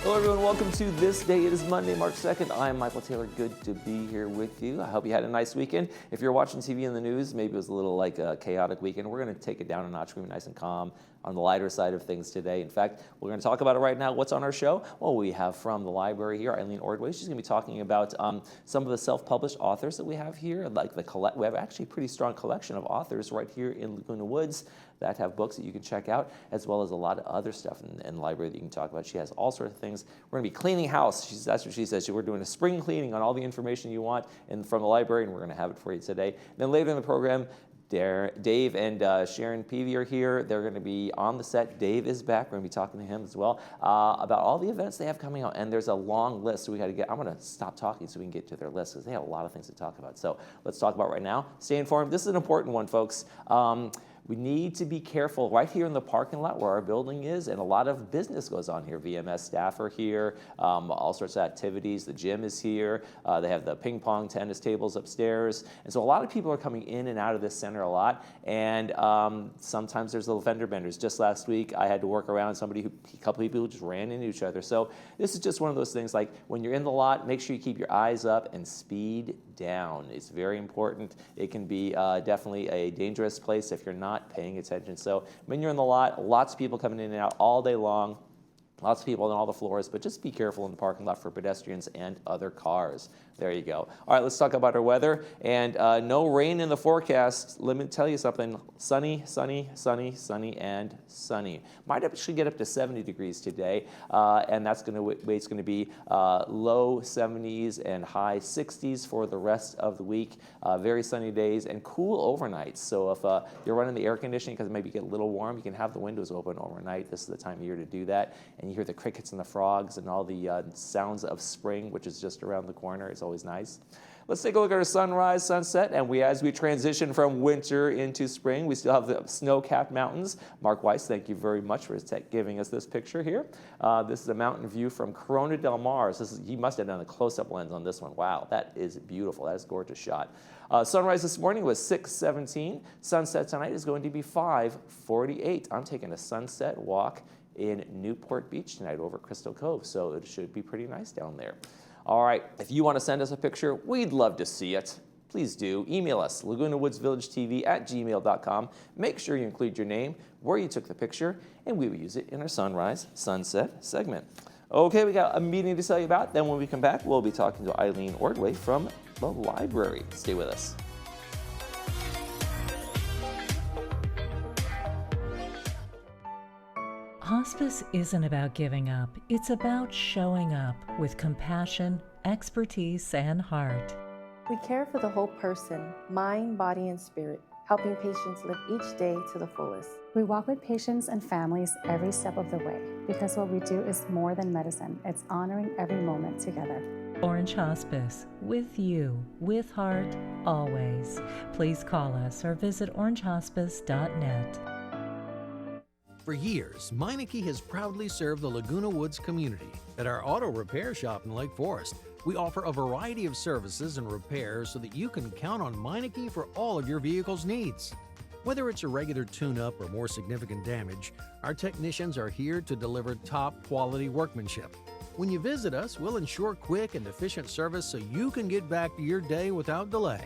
Hello everyone, welcome to This Day. It is Monday, March 2nd. I am Michael Taylor, good to be here with you. I hope you had a nice weekend. If you're watching TV in the news, maybe it was a little like a chaotic weekend. We're going to take it down a notch, we're going to be nice and calm on the lighter side of things today. In fact, we're going to talk about it right now. What's on our show? Well, we have from the library here, Eileen Ordway. She's going to be talking about some of the self-published authors that we have here. Like we have actually a pretty strong collection of authors right here in Laguna Woods that have books that you can check out, as well as a lot of other stuff in the library that you can talk about. She has all sorts of things. We're going to be cleaning house. That's what she says. We're doing a spring cleaning on all the information you want from the library, and we're going to have it for you today. Then later in the program, Dave and Sharon Peavy are here. They're going to be on the set. Dave is back. We're going to be talking to him as well about all the events they have coming out. And there's a long list, so we got to get. I'm going to stop talking so we can get to their list because they have a lot of things to talk about. So let's talk about right now. Stay informed. This is an important one, folks. We need to be careful right here in the parking lot where our building is, and a lot of business goes on here. VMS staff are here, all sorts of activities. The gym is here. They have the ping pong tennis tables upstairs. And so a lot of people are coming in and out of this center a lot, and sometimes there's little fender benders. Just last week, I had to work around a couple of people who just ran into each other. So this is just one of those things, like when you're in the lot, make sure you keep your eyes up and speed down. It's very important. It can be definitely a dangerous place if you're not paying attention. So when you're in the lot, lots of people coming in and out all day long, lots of people on all the floors, but just be careful in the parking lot for pedestrians and other cars. There you go. All right, let's talk about our weather. And no rain in the forecast. Let me tell you something. Sunny, sunny, sunny, sunny, and sunny. Might actually get up to 70 degrees today, and that's going to it's going to be low 70s and high 60s for the rest of the week. Very sunny days and cool overnights. So if you're running the air conditioning because it maybe get a little warm, you can have the windows open overnight. This is the time of year to do that. And you hear the crickets and the frogs and all the sounds of spring, which is just around the corner. It's always nice. Let's take a look at our sunrise, sunset, and as we transition from winter into spring, we still have the snow-capped mountains. Mark Weiss, thank you very much for giving us this picture here. This is a mountain view from Corona del Mar. He must have done a close-up lens on this one. Wow, that is beautiful. That is a gorgeous shot. Sunrise this morning was 6:17. Sunset tonight is going to be 5:48. I'm taking a sunset walk in Newport Beach tonight over Crystal Cove, so it should be pretty nice down there. All right, if you want to send us a picture, we'd love to see it. Please do. Email us, lagunawoodsvillagetv@gmail.com. Make sure you include your name, where you took the picture, and we will use it in our sunrise, sunset segment. Okay, we got a meeting to tell you about. Then when we come back, we'll be talking to Eileen Ordway from the library. Stay with us. Hospice isn't about giving up. It's about showing up with compassion, expertise, and heart. We care for the whole person, mind, body, and spirit, helping patients live each day to the fullest. We walk with patients and families every step of the way because what we do is more than medicine. It's honoring every moment together. Orange Hospice, with you, with heart, always. Please call us or visit orangehospice.net. For years, Meineke has proudly served the Laguna Woods community. At our auto repair shop in Lake Forest, we offer a variety of services and repairs so that you can count on Meineke for all of your vehicle's needs. Whether it's a regular tune-up or more significant damage, our technicians are here to deliver top-quality workmanship. When you visit us, we'll ensure quick and efficient service so you can get back to your day without delay.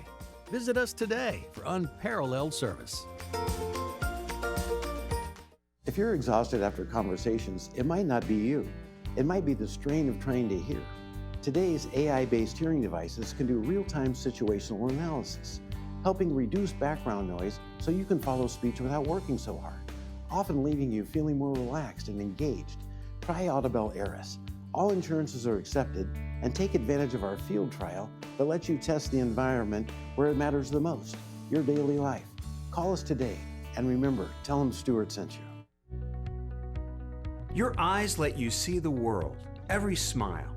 Visit us today for unparalleled service. If you're exhausted after conversations, it might not be you. It might be the strain of trying to hear. Today's AI-based hearing devices can do real-time situational analysis, helping reduce background noise so you can follow speech without working so hard, often leaving you feeling more relaxed and engaged. Try Audibel Eris. All insurances are accepted, and take advantage of our field trial that lets you test the environment where it matters the most, your daily life. Call us today, and remember, tell them Stuart sent you. Your eyes let you see the world, every smile,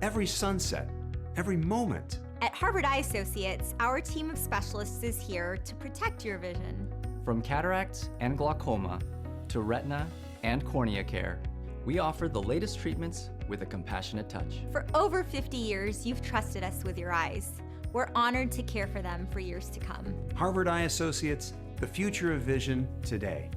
every sunset, every moment. At Harvard Eye Associates, our team of specialists is here to protect your vision. From cataracts and glaucoma to retina and cornea care, we offer the latest treatments with a compassionate touch. For over 50 years, you've trusted us with your eyes. We're honored to care for them for years to come. Harvard Eye Associates, the future of vision today.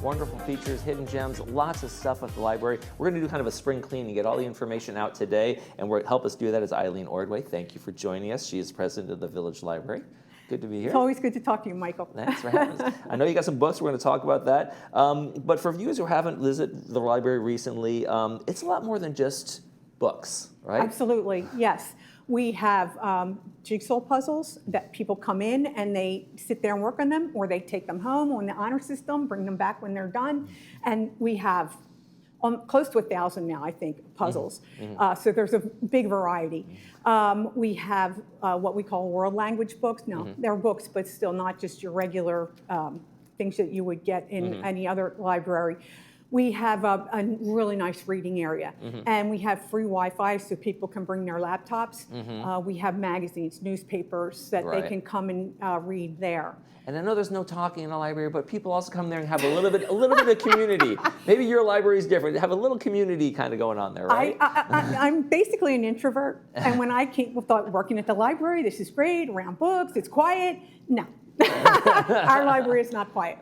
wonderful features, hidden gems, lots of stuff at the library. We're going to do kind of a spring clean and get all the information out today, and help us do that is Eileen Ordway. Thank you for joining us. She is president of the Village Library. Good to be here. It's always good to talk to you, Michael. Thanks for having us. I know you got some books. We're going to talk about that. But for viewers who haven't visited the library recently, it's a lot more than just books, right? Absolutely, yes. We have jigsaw puzzles that people come in and they sit there and work on them, or they take them home on the honor system, bring them back when they're done. And we have close to 1,000 now, I think, puzzles. So there's a big variety. We have what we call world language books. No, they're books, but still not just your regular things that you would get in any other library. We have a really nice reading area, and we have free Wi-Fi so people can bring their laptops. We have magazines, newspapers that they can come and read there. And I know there's no talking in the library, but people also come there and have a little bit of community. Maybe your library is different. Have a little community kind of going on there, right? I'm basically an introvert, and when I thought working at the library, this is great, around books, it's quiet. No. Our library is not quiet.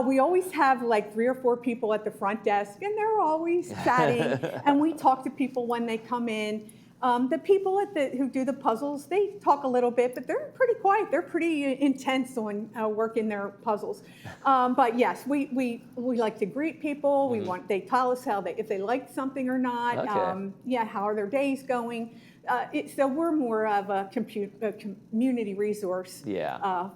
We always have like 3 or 4 people at the front desk, and they're always chatting, and we talk to people when they come in. The people who do the puzzles, they talk a little bit, but they're pretty quiet. They're pretty intense on working their puzzles. But yes, we like to greet people. They tell us if they liked something or not. Okay. How are their days going? So we're more of a community resource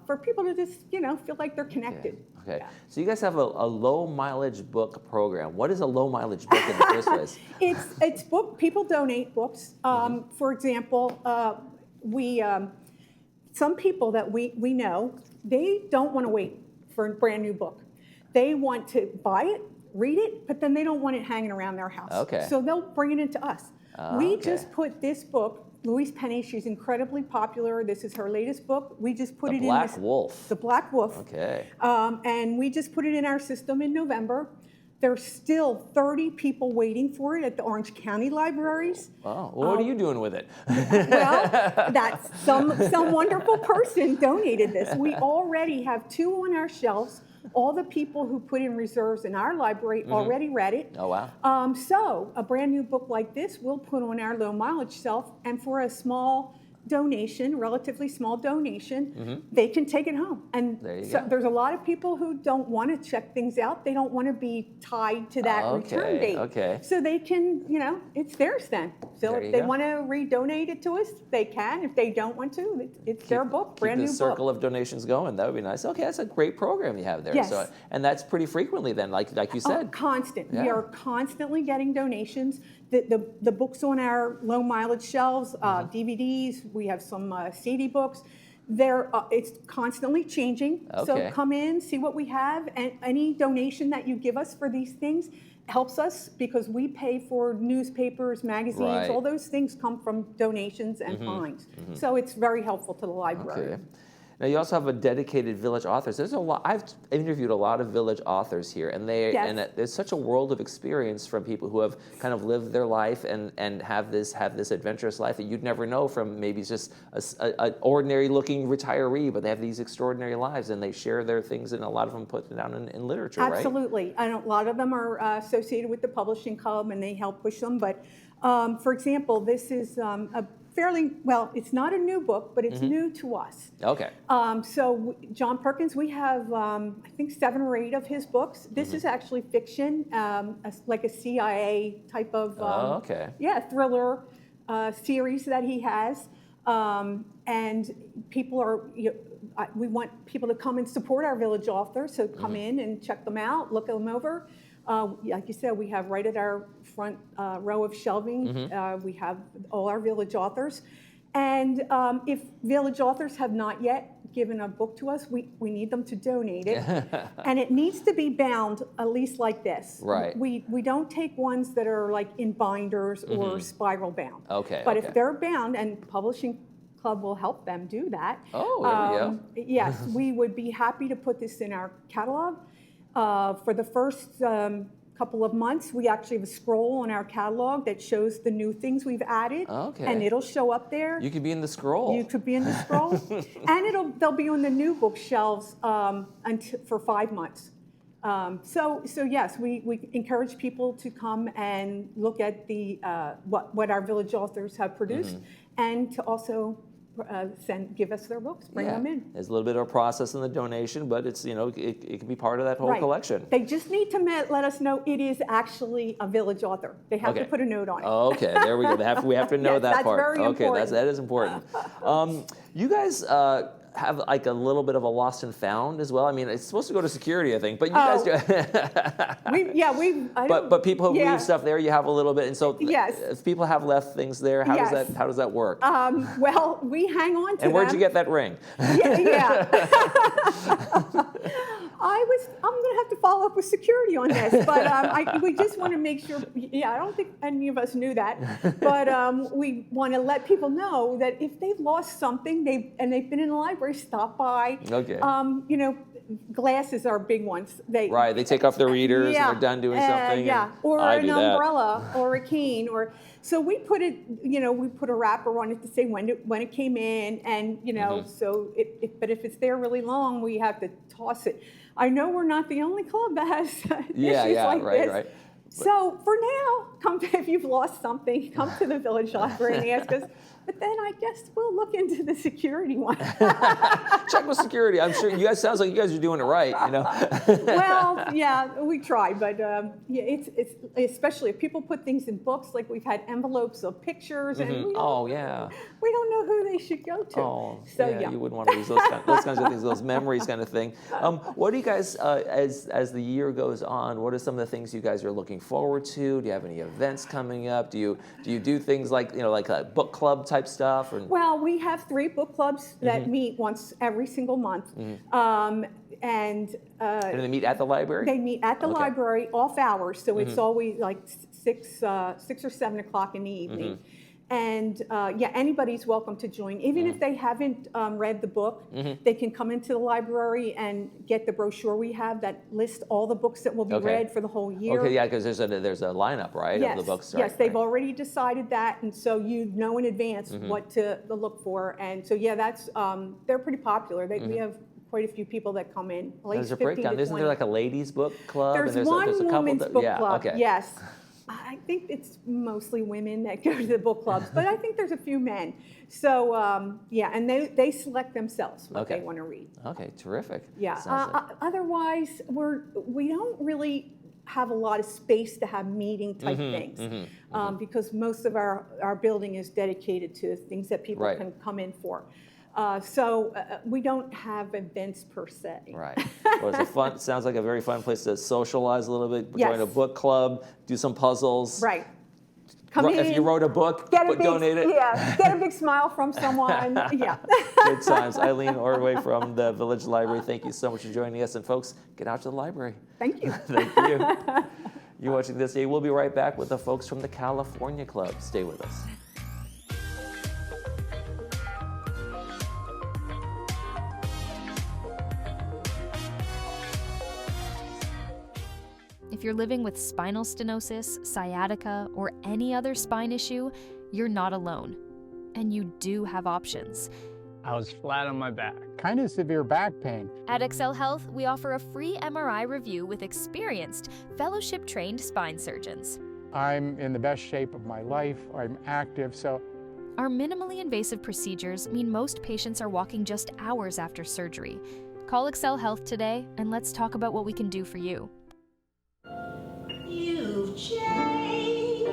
for people to just feel like they're connected. Okay. Yeah. So you guys have a low mileage book program. What is a low mileage book in the first place? It's book. People donate books. For example, some people that we know, they don't want to wait for a brand new book. They want to buy it, read it, but then they don't want it hanging around their house. Okay. So they'll bring it into us. We just put this book, Louise Penny, she's incredibly popular. This is her latest book. We just put it in Black Wolf. The Black Wolf. Okay. And we just put it in our system in November. There's still 30 people waiting for it at the Orange County libraries. Oh, well, what are you doing with it? Well, that's some wonderful person donated this. We already have 2 on our shelves. All the people who put in reserves in our library already read it. Oh, wow. So a brand new book like this we'll put on our low mileage shelf, and for a small donation, relatively small donation, they can take it home. And so there's a lot of people who don't want to check things out. They don't want to be tied to that return date. Okay. So they can, it's theirs then. So if they want to redonate it to us, they can. If they don't want to, it's their book, brand new book. Keep the circle of donations going. That would be nice. Okay, that's a great program you have there. Yes. So, and that's pretty frequently then, like you said. Constant. Yeah. We are constantly getting donations. The books on our low mileage shelves, DVDs, we have some CD books. It's constantly changing. Okay. So come in, see what we have, and any donation that you give us for these things helps us because we pay for newspapers, magazines, all those things come from donations and fines. So it's very helpful to the library. Okay. Now you also have a dedicated village authors. There's a lot. I've interviewed a lot of village authors here, and there's such a world of experience from people who have kind of lived their life and have this adventurous life that you'd never know from maybe just an ordinary looking retiree, but they have these extraordinary lives and they share their things, and a lot of them put them down in literature. Absolutely. Right? A lot of them are associated with the publishing club and they help push them. But for example, this is a it's not a new book, but it's new to us. Okay. So John Perkins, we have, I think 7 or 8 of his books. This is actually fiction, like a CIA type of thriller series that he has. And people we want people to come and support our village authors, so come in and check them out, look them over. Like you said, we have right at our front row of shelving, we have all our village authors. And if village authors have not yet given a book to us, we need them to donate it. And it needs to be bound at least like this. Right. We don't take ones that are like in binders or spiral bound. Okay. But if they're bound, and Publishing Club will help them do that. Oh, there we go. Yes, we would be happy to put this in our catalog. For the first couple of months, we actually have a scroll on our catalog that shows the new things we've added, and it'll show up there. You could be in the scroll. You could be in the scroll, and they'll be on the new bookshelves for 5 months. So yes, we encourage people to come and look at the what our village authors have produced, and to also give us their books, bring them in. There's a little bit of a process in the donation, but it's it can be part of that whole collection. They just need to let us know it is actually a village author. They have to put a note on it. Okay, there we go. We have to know that that's part. Very important. That is important. You guys have like a little bit of a lost and found as well. I mean, it's supposed to go to security, I think, but you guys do. But people who leave stuff there, you have a little bit, and so if people have left things there, how does that work? Well, we hang on to and where'd you get that ring? I'm going to have to follow up with security on this, but we just want to make sure. I don't think any of us knew that, but we want to let people know that if they've lost something, they've been in the library, stop by. Okay. Glasses are big ones. They take off their readers and they're done doing something. Or an umbrella or a cane, so we put it. We put a wrapper on it to say when it came in, and so but if it's there really long, we have to toss it. I know we're not the only club that has issues like this. Right. So for now, if you've lost something, come to the village library and ask us. But then I guess we'll look into the security one. Check with security. I'm sure you guys. Sounds like you guys are doing it right. Well, yeah, we try, but it's especially if people put things in books. Like we've had envelopes of pictures, and we don't know who they should go to. You wouldn't want to lose those kinds of things, those memories, kind of thing. What do you guys, as the year goes on, what are some of the things you guys are looking forward to? Do you have any events coming up? Do you do things like like a book club type stuff? Well, we have 3 book clubs that meet once every single month. And they meet at the library? They meet at the library off hours, so it's always like 6 or 7 o'clock in the evening. And anybody's welcome to join. Even if they haven't read the book, they can come into the library and get the brochure we have that lists all the books that will be read for the whole year. Okay, because there's a lineup, right, of the books. Yes, they've already decided that, and so you know in advance what to look for. And so that's they're pretty popular. We have quite a few people that come in. There's a breakdown. Isn't there like a ladies' book club? There's one women's book club. Yes. I think it's mostly women that go to the book clubs, but I think there's a few men. So, and they select themselves what they want to read. Okay, terrific. Yeah. Otherwise, we don't really have a lot of space to have meeting type things because most of our building is dedicated to things that people can come in for. So we don't have events per se. Right. Well, sounds like a very fun place to socialize a little bit, join a book club, do some puzzles. Right. Come in, if you wrote a book, donate it. Yeah, get a big smile from someone. Yeah. Good times. Eileen Ordway from the Village Library, thank you so much for joining us. And folks, get out to the library. Thank you. Thank you. You're watching This Day. We'll be right back with the folks from the California Club. Stay with us. If you're living with spinal stenosis, sciatica, or any other spine issue, you're not alone. And you do have options. I was flat on my back. Kind of severe back pain. At Excel Health, we offer a free MRI review with experienced, fellowship-trained spine surgeons. I'm in the best shape of my life. I'm active, so... Our minimally invasive procedures mean most patients are walking just hours after surgery. Call Excel Health today, and let's talk about what we can do for you. You've changed.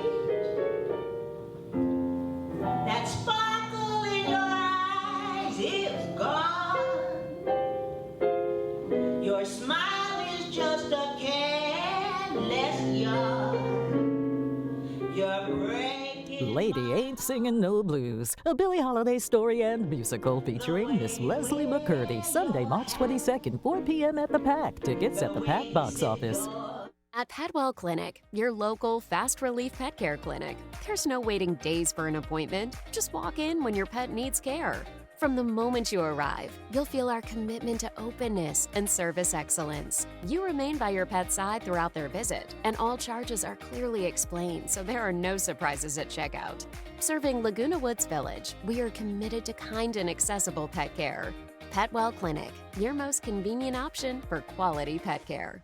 That sparkle in your eyes is gone. Your smile is just a careless yawn. You're breaking. Lady Ain't Singing No Blues, a Billie Holiday story and musical featuring Miss Leslie McCurdy, Sunday, March 22nd, 4 p.m. at the PAC. Tickets at the PAC box office. At Petwell Clinic, your local fast relief pet care clinic, there's no waiting days for an appointment. Just walk in when your pet needs care. From the moment you arrive, you'll feel our commitment to openness and service excellence. You remain by your pet's side throughout their visit, and all charges are clearly explained, so there are no surprises at checkout. Serving Laguna Woods Village, we are committed to kind and accessible pet care. Petwell Clinic, your most convenient option for quality pet care.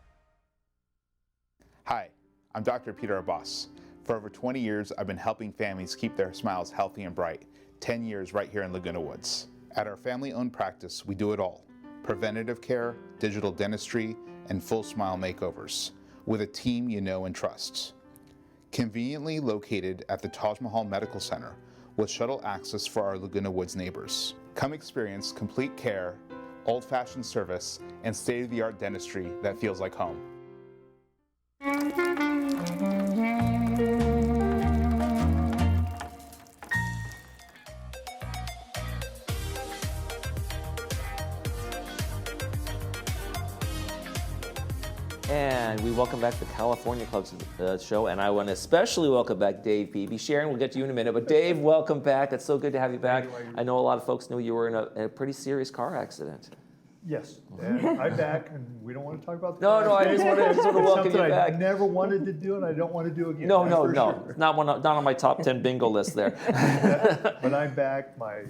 Hi, I'm Dr. Peter Abbas. For over 20 years, I've been helping families keep their smiles healthy and bright. 10 years right here in Laguna Woods. At our family-owned practice, we do it all. Preventative care, digital dentistry, and full smile makeovers, with a team you know and trust. Conveniently located at the Taj Mahal Medical Center, with shuttle access for our Laguna Woods neighbors. Come experience complete care, old-fashioned service, and state-of-the-art dentistry that feels like home. And we welcome back the California Club's show, and I want to especially welcome back Dave Beebe. Sharon, we'll get to you in a minute, but Dave, welcome back. It's so good to have you back. I know a lot of folks knew you were in a pretty serious car accident. Yes, and I'm back, and we don't want to talk about the No, I just want to welcome you back. I never wanted to do, and I don't want to do again. No. Sure. Not on my top 10 bingo list there. But I'm back. My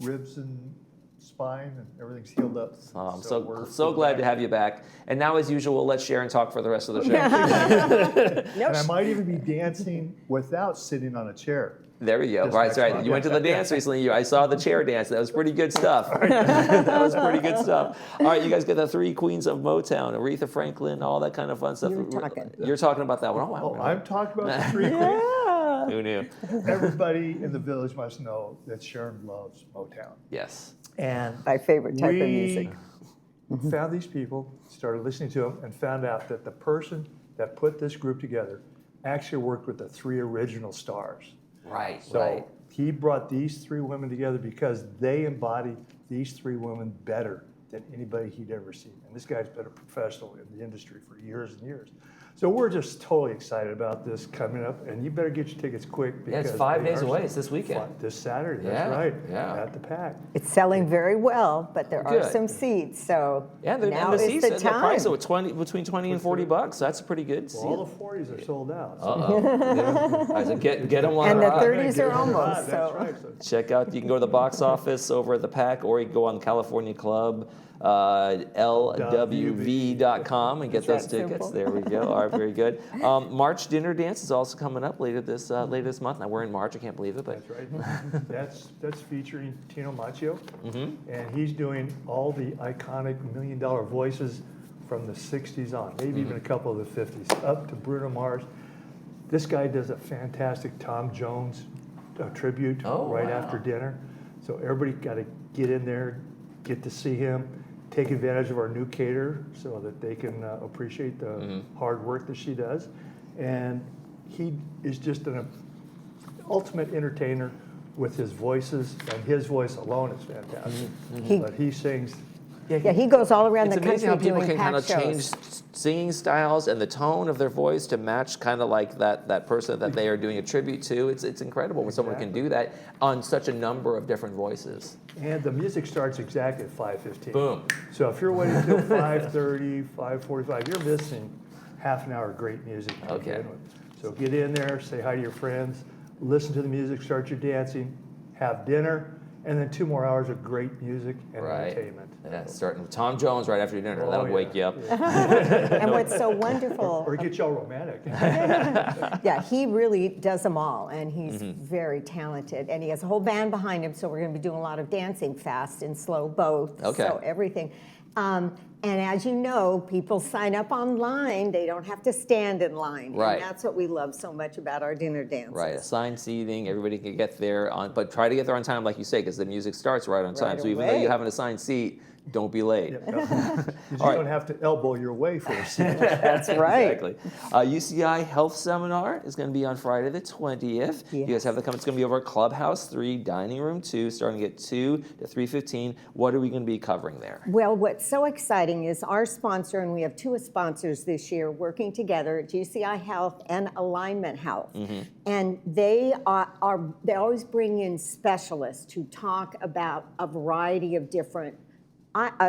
ribs and spine and everything's healed up. I'm so glad to have you back. And now, as usual, we'll let Sharon talk for the rest of the show. And I might even be dancing without sitting on a chair. There we go. Right. You went to the dance recently. I saw the chair dance. That was pretty good stuff. That was pretty good stuff. All right, you guys get the three queens of Motown, Aretha Franklin, all that kind of fun stuff. You're talking about that one. Oh, wow. I'm talking about the three queens. Who knew? Everybody in the village must know that Sharon loves Motown. Yes. And my favorite type of music. We found these people, started listening to them, and found out that the person that put this group together actually worked with the three original stars. Right. So he brought these three women together because they embody these three women better than anybody he'd ever seen. And this guy's been a professional in the industry for years and years. So we're just totally excited about this coming up, and you better get your tickets quick because it's 5 days away. It's this weekend. This Saturday, that's right. Yeah. At the Pack. It's selling very well, but there are some seats, so now is the time. The price of between $20 and $40. So that's a pretty good seat. All the 40s are sold out. Uh-oh. I said, get them one. And the 30s are almost. That's right. Check out. You can go to the box office over at the Pack, or you can go on California Club. LWV.com and get those tickets. Simple. There we go. All right, very good. March Dinner Dance is also coming up later this month. Now we're in March. I can't believe it, but that's right. that's featuring Tino Macchio, and he's doing all the iconic $1 Million voices from the '60s on, maybe even a couple of the '50s, up to Bruno Mars. This guy does a fantastic Tom Jones tribute after dinner. So everybody got to get in there, get to see him. Take advantage of our new caterer so that they can appreciate the hard work that she does. And he is just an ultimate entertainer with his voices, and his voice alone is fantastic. But he sings. Yeah, he goes all around the country doing pack shows. It's amazing how people can kind of change singing styles and the tone of their voice to match kind of like that person that they are doing a tribute to. It's incredible when someone can do that on such a number of different voices. And the music starts exactly at 5:15. Boom. So if you're waiting until 5:30, 5:45, you're missing half an hour of great music to begin with. So get in there, say hi to your friends, listen to the music, start your dancing, have dinner, and then 2 more hours of great music and entertainment. Yeah, starting with Tom Jones right after dinner. That'll wake you up. And what's so wonderful... Or get y'all romantic. Yeah, he really does them all, and he's very talented. And he has a whole band behind him, so we're going to be doing a lot of dancing, fast and slow both. So everything. And as you know, people sign up online. They don't have to stand in line. Right. And that's what we love so much about our dinner dances. Right, assigned seating. Everybody can get there, but try to get there on time, like you say, because the music starts right on time. So even though you have an assigned seat, don't be late. You don't have to elbow your way for a seat. That's right. Exactly. UCI Health Seminar is going to be on Friday the 20th. You guys have that coming. It's going to be over at Clubhouse 3, Dining Room 2, starting at 2 to 3:15. What are we going to be covering there? Well, what's so exciting is our sponsor, and we have 2 sponsors this year working together, GCI Health and Alignment Health. And they always bring in specialists to talk about a variety of different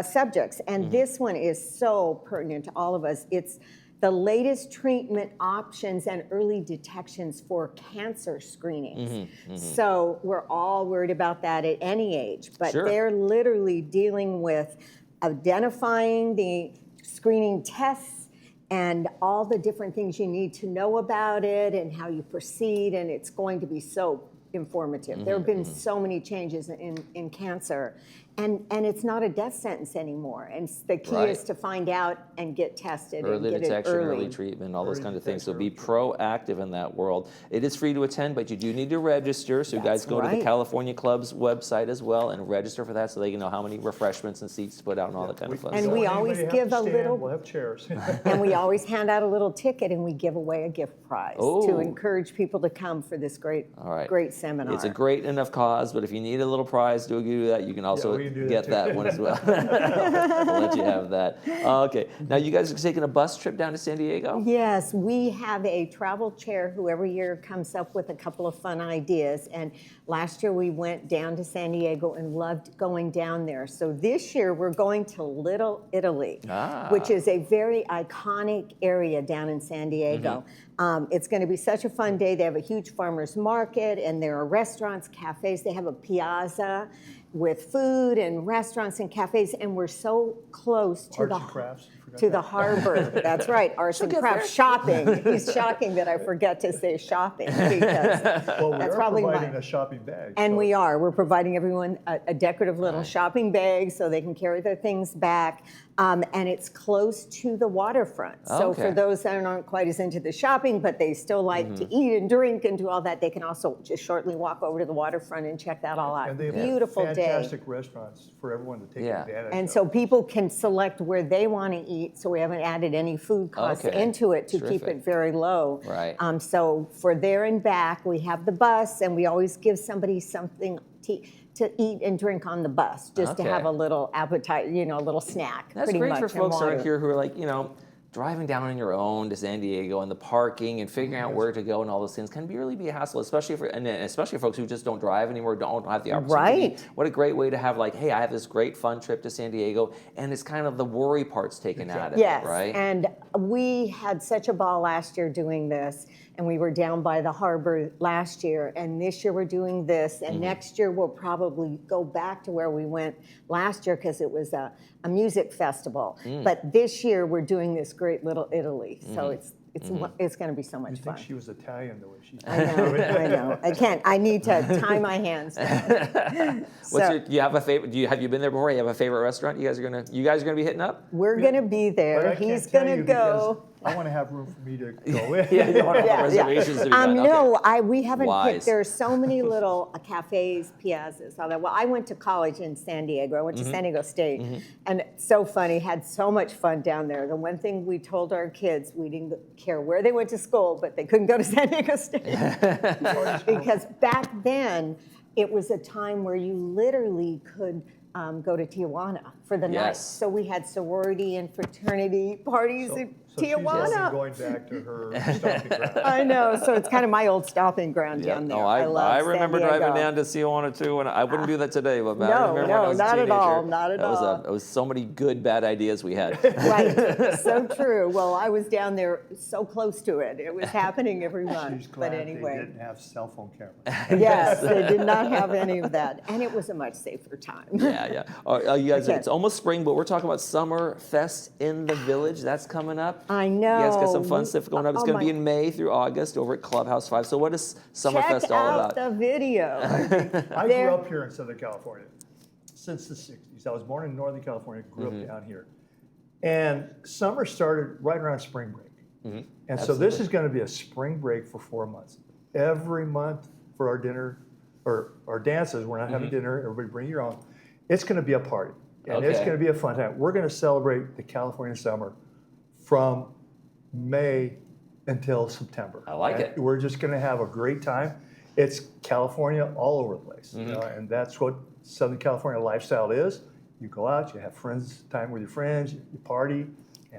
subjects, and this one is so pertinent to all of us. It's the latest treatment options and early detections for cancer screenings. So we're all worried about that at any age, but they're literally dealing with identifying the screening tests and all the different things you need to know about it and how you proceed, and it's going to be so informative. There have been so many changes in cancer, and it's not a death sentence anymore. And the key is to find out and get tested Early and get detection, it early. early treatment, all those kind of things. So be proactive in that world. It is free to attend, but you do need to register. So you guys go to the California Club's website as well and register for that so they can know how many refreshments and seats to put out and all that kind of fun stuff. And we always give a little. We'll have chairs. And we always hand out a little ticket, and we give away a gift prize to encourage people to come for this great seminar. It's a great enough cause, but if you need a little prize to do that, you can also get that one as well. We'll let you have that. Okay. Now you guys are taking a bus trip down to San Diego? Yes, we have a travel chair who every year comes up with a couple of fun ideas. And last year we went down to San Diego and loved going down there. So this year we're going to Little Italy, which is a very iconic area down in San Diego. It's going to be such a fun day. They have a huge farmer's market, and there are restaurants, cafes. They have a piazza with food and restaurants and cafes, and we're so close to the harbor. That's right, arts and crafts, shopping. It's shocking that I forget to say shopping, because that's probably providing a shopping bag. And we are. We're providing everyone a decorative little shopping bag so they can carry their things back. And it's close to the waterfront. So for those that aren't quite as into the shopping, but they still like to eat and drink and do all that, they can also just shortly walk over to the waterfront and check that all out. And they have beautiful fantastic restaurants for everyone to take advantage and of. so people can select where they want to eat. So we haven't added any food costs into it to keep it very low. Right. So for there and back, we have the bus, and we always give somebody something to eat and drink on the bus, just to have a little appetite, a little snack. That's great for folks around here who are like, driving down on your own to San Diego, and the parking and figuring out where to go and all those things can really be a hassle, especially for folks who just don't drive anymore, don't have the opportunity. Right. What a great way to have hey, I have this great fun trip to San Diego, and it's kind of the worry part's taken out of it, right? And we had such a ball last year doing this, and we were down by the harbor last year, and this year we're doing this, and next year we'll probably go back to where we went last year because it was a music festival. But this year we're doing this great Little Italy, so it's going to be so much fun. I think she was Italian the way she. I know. I can't. I need to tie my hands down. Do you have a favorite? Have you been there before? You have a favorite restaurant you guys are gonna be hitting up? We're gonna be there. He's gonna go. I want to have room for me to go in. You want to have reservations to be done. No, we haven't picked. There are so many little cafes, piazzas, all that. Well, I went to college in San Diego. I went to San Diego State, and it's so funny. Had so much fun down there. The one thing we told our kids, we didn't care where they went to school, but they couldn't go to San Diego State because back then it was a time where you literally could go to Tijuana for the night. So we had sorority and fraternity parties in Tijuana. She's going back to her stomping ground. I know. So it's kind of my old stomping ground down there. No, I remember driving down to Tijuana too, and I wouldn't do that today. But I remember when I was a not teenager. at all. Not at all. It was so many good, bad ideas we had. Right. So true. Well, I was down there so close to it. It was happening every month. She's glad but anyway. they didn't have cell phone cameras. Yes, they did not have any of that, and it was a much safer time. Yeah. You guys, it's almost spring, but we're talking about Summer Fest in the Village. That's coming up. I know. You guys got some fun stuff going up. It's going to be in May through August over at Clubhouse 5. So what is Summer Fest all about? Check out the video. I grew up here in Southern California since the 60s. I was born in Northern California, grew up down here. And summer started right around spring break. And so this is going to be a spring break for 4 months. Every month for our dinner, or our dances, we're not having dinner, everybody bring your own. It's going to be a party. And it's going to be a fun time. We're going to celebrate the California summer from May until September. I like it. We're just going to have a great time. It's California all over the place, and that's what Southern California lifestyle is. You go out, you have time with your friends, you party,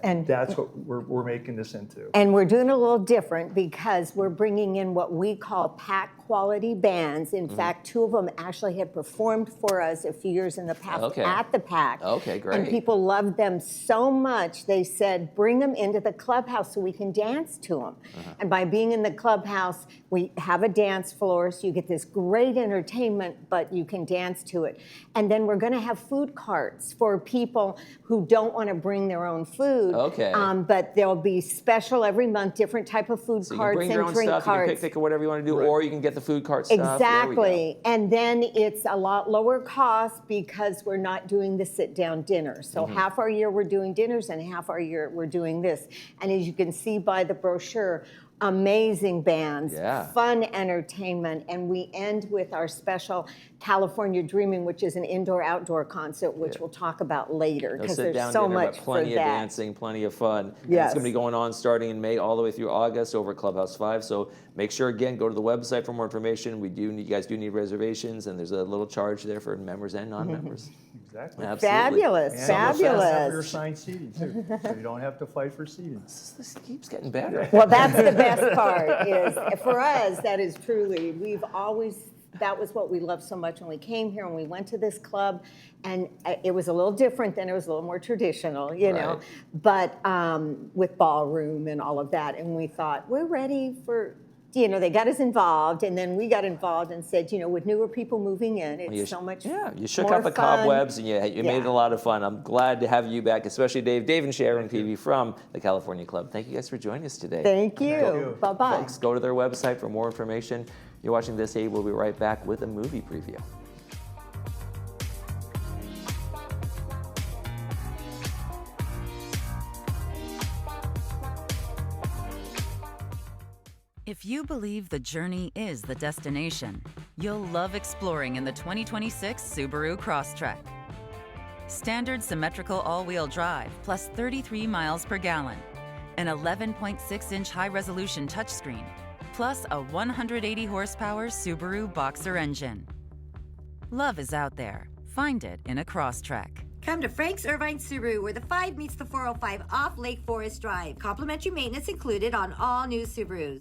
and that's what we're making this into. And we're doing a little different because we're bringing in what we call pack quality bands. In fact, 2 of them actually had performed for us a few years in the past at the Pack. Okay, great. And people loved them so much, they said, bring them into the clubhouse so we can dance to them. And by being in the clubhouse, we have a dance floor, so you get this great entertainment, but you can dance to it. And then we're going to have food carts for people who don't want to bring their own food. food. Okay. But there'll be special every month, different type of food So you can carts bring and your own drink stuff, you carts. can picnic or whatever you want to do, or you can get the food cart stuff. Exactly. And then it's a lot lower cost because we're not doing the sit-down dinner. So half our year we're doing dinners and half our year we're doing this. And as you can see by the brochure, amazing bands, fun entertainment, and we end with our special California Dreaming, which is an indoor-outdoor concert, which we'll talk about later because there's so much for that. Plenty of dancing, plenty of fun. Yes. And it's going to be going on starting in May all the way through August over at Clubhouse 5. So make sure, again, go to the website for more information. You guys do need reservations, and there's a little charge there for members and non-members. Exactly. Absolutely. Fabulous, and fabulous. Have your assigned seating too, so you don't have to fight for seating. This keeps getting better. Well, that's the best part. Is for us, that is truly. That was what we loved so much when we came here and we went to this club, and it was a little different then. It was a little more traditional, you know, but with ballroom and all of that. And we thought we're ready for. You know, they got us involved, and then we got involved and said, you know, with newer people moving in, it's so much you shook more out the fun. cobwebs, and you made it a lot of fun. I'm glad to have you back, especially Dave and Sharon Peavy from the California Club. Thank you guys for joining us today. Thank you. Bye-bye. Folks, go to their website for more information. You're watching ThisDay. We'll be right back with a movie preview. If you believe the journey is the destination, you'll love exploring in the 2026 Subaru Crosstrek. Standard symmetrical all-wheel drive plus 33 miles per gallon, an 11.6-inch high-resolution touchscreen, plus a 180 horsepower Subaru Boxer engine. Love is out there. Find it in a Crosstrek. Come to Frank's Irvine Subaru, where the 5 meets the 405 off Lake Forest Drive. Complimentary maintenance included on all new Subarus.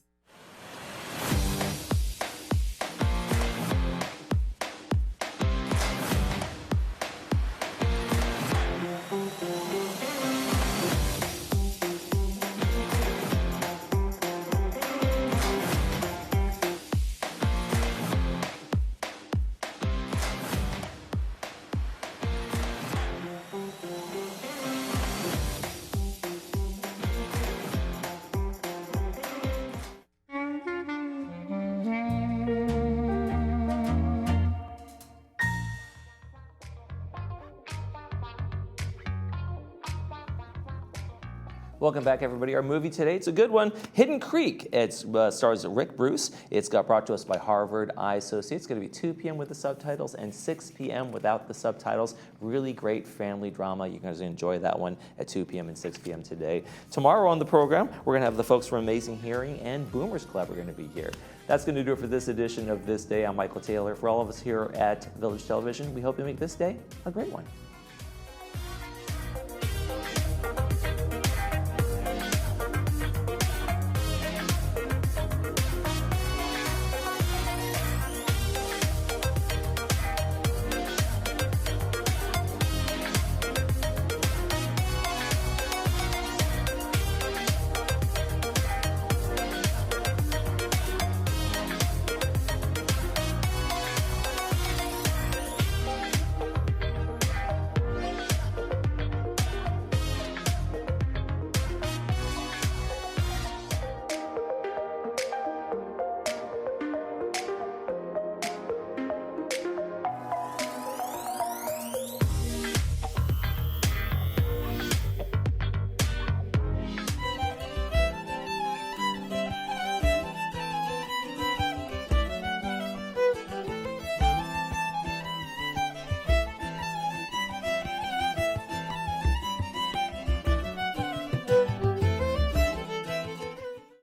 Welcome back, everybody. Our movie today, it's a good one, Hidden Creek. It stars Rick Bruce. It's got brought to us by Harvard Eye Associates. It's going to be 2 p.m. with the subtitles and 6 p.m. without the subtitles. Really great family drama. You guys enjoy that one at 2 p.m. and 6 p.m. today. Tomorrow on the program, we're going to have the folks from Amazing Hearing and Boomers Club are going to be here. That's going to do it for this edition of ThisDay. I'm Michael Taylor. For all of us here at Village Television, we hope you make this day a great one.